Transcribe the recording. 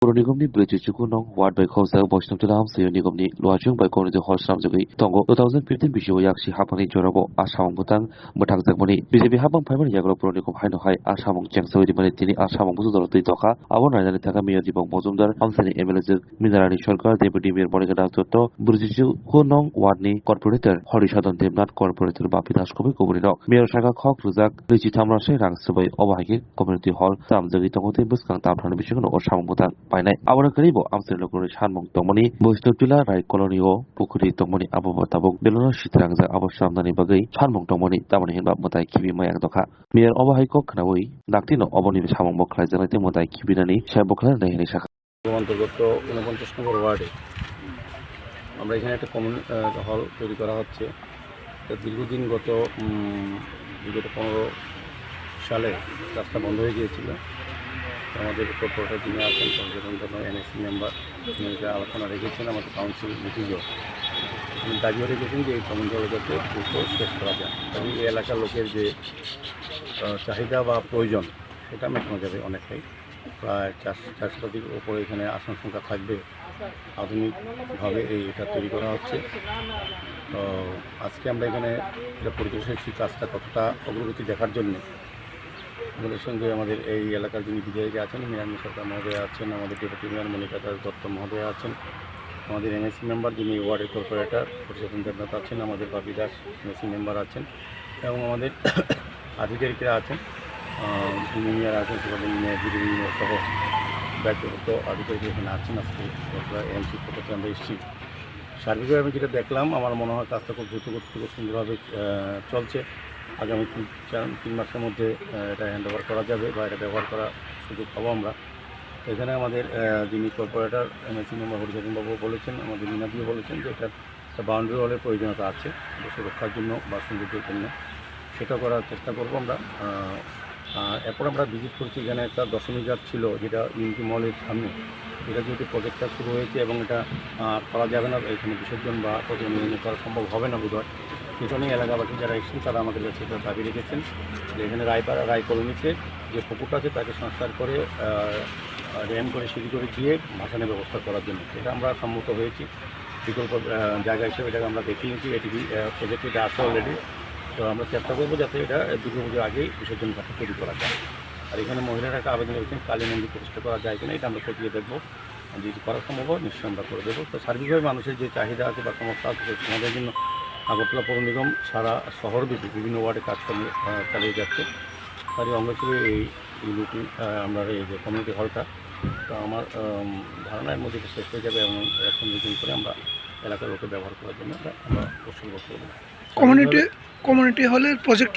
Puro Nigomni Bridge Chukunong, Ward by Kosa, Boston to Lamsi, Nigomni, Luachung by Koni the Horse Ramsaki, Tongo, 2015 Bishu Yakshi Hapani Jorabo, Ashamong Butang, Mutang Zakmoni, BJP Habang Pamani Yagro Pronikum Hino High, Ashamong Changso, the Manitini, Ashamong Buzo, the Toka, Avon and Takamio, the Bozundar, Amsani Emilizil, Minarani Shulkar, Deputy Mir Monica Toto, Burjichu, Hunong, Wadney, Corporator, Horishadan Demnat, Corporator Bapitas Kobi Komunino, Mir Shaka Kok, Ruzak, Richitamra Rang Subway, Ovahiki, Community Hall, Sam the Tomote Buskan Tapan Bishon or Shamong Butan. Painai awara karibo amsir lokoni chanmong tongmani boistotula rai kolonio pukuri tongmani abo tabuk belono sitrangja abo samdani bagai chanmong tongmani tamani hinba motai kibi mayang dokha mir obo haiko khnawui naktino oboni samong boklai janate motai kibinani sai boklai nei hini sakha অন্তর্গত 49 নম্বর ওয়ার্ডে আমরা এখানে একটা common হল তৈরি করা হচ্ছে দীর্ঘদিন বিগত 15 সালে রাস্তা বন্ধ হয়ে গিয়েছিল আমাদের কর্পোরেটর যিনি আছেন সচেতন এনএসসি মেম্বার তিনি আলোচনা রেখেছেন আমাদের কাউন্সিল মিটিংয়েও তিনি দাবিও রেখেছেন যে এই কমন হল যাতে দ্রুত শেষ করা যায় তবে এই এলাকার লোকের যে চাহিদা বা প্রয়োজন সেটা মেটানো যাবে অনেকটাই প্রায় 400-500 উপরে এখানে আসন সংখ্যা থাকবে আধুনিকভাবে এটা তৈরি করা হচ্ছে তো আজকে আমরা এখানে এটা পরিদর্শন কাজটা কতটা অগ্রগতি দেখার জন্য আমাদের সঙ্গে আমাদের এই এলাকার যিনি বিধায়ক আছেন মিরানি সরকার মহোদয় আছেন আমাদের ডেপুটি মেয়র মনিকা দাস দত্ত মহোদয় আছেন আমাদের এনএসসি মেম্বার যিনি ওয়ার্ডের কর্পোরেটর সচেতন দেবনাথ আছেন আমাদের বাপি দাস এনএসসি মেম্বার আছেন এবং আমাদের আধিকারিকরা আছেন ইঞ্জিনিয়ার আছেন সেখানে ইঞ্জিনিয়ার সহ ব্যক্তিগত আধিকারিক এখানে আছেন আজকে এমসি পক্ষে আমরা এসেছি সার্বিকভাবে আমি যেটা দেখলাম আমার মনে হয় কাজটা খুব দ্রুত খুব সুন্দরভাবে চলছে আগামী 3 মাসের মধ্যে এটা হ্যান্ডওভার করা যাবে বা এটা ব্যবহার করার সুযোগ পাবো আমরা এখানে আমাদের যিনি কর্পোরেটর এমএসসি মেম্বার হরিচরণবাবু বলেছেন আমাদের মিনাদিও বলেছেন যে এটা একটা বাউন্ডারি ওয়ালের প্রয়োজনীয়তা আছে সুরক্ষার জন্য বা সৌন্দর্যের জন্য সেটা করার চেষ্টা করবো আমরা এরপর আমরা ভিজিট করছি এখানে একটা দশমী ঘাট ছিল যেটা ইউনিটি মলের সামনে এটা যেহেতু প্রজেক্টটা শুরু হয়েছে এবং এটা করা যাবে না এখানে বিসর্জন বা প্রতিনিয়ত করা সম্ভব হবে না বোধহয় সেখানে এলাকাবাসী যারা এসেছেন তারা আমাদের কাছে এটা দাবি রেখেছেন যে এখানে রায় কলোনিতে যে পুকুরটা আছে তাকে সংস্কার করে র্যাম করে সিঁড়ি করে দিয়ে ভাসানের ব্যবস্থা করার জন্য এটা আমরা সম্মত হয়েছি বিকল্প জায়গা হিসেবে এটাকে আমরা দেখে নিয়েছি এটিভি প্রজেক্ট এটা আছে অলরেডি তো আমরা চেষ্টা করবো যাতে এটা দুর্গাপুজোর আগেই বিসর্জন ঘাটে তৈরি করা যায় আর এখানে মহিলারা একটা আবেদন করেছেন কালী মন্দির প্রতিষ্ঠা করা যায় কিনা এটা আমরা খতিয়ে দেখবো যদি করা সম্ভব হয় নিশ্চয়ই আমরা করে দেবো তো সার্বিকভাবে মানুষের যে চাহিদা আছে বা সমস্যা আছে সমাধানের জন্য আগরতলা পৌর নিগম সারা শহরব্যাপী বিভিন্ন ওয়ার্ডে কাজকর্ম চালিয়ে যাচ্ছে তারই অঙ্গ ছিল এই রুটিন আমরা এই যে কমিউনিটি হলটা তো আমার ধারণার মধ্যে শেষ হয়ে যাবে এবং এখন রুটিন করে আমরা এলাকার লোকে ব্যবহার করার জন্য আমরা উৎসর্গ করব কমিউনিটি হলের প্রজেক্ট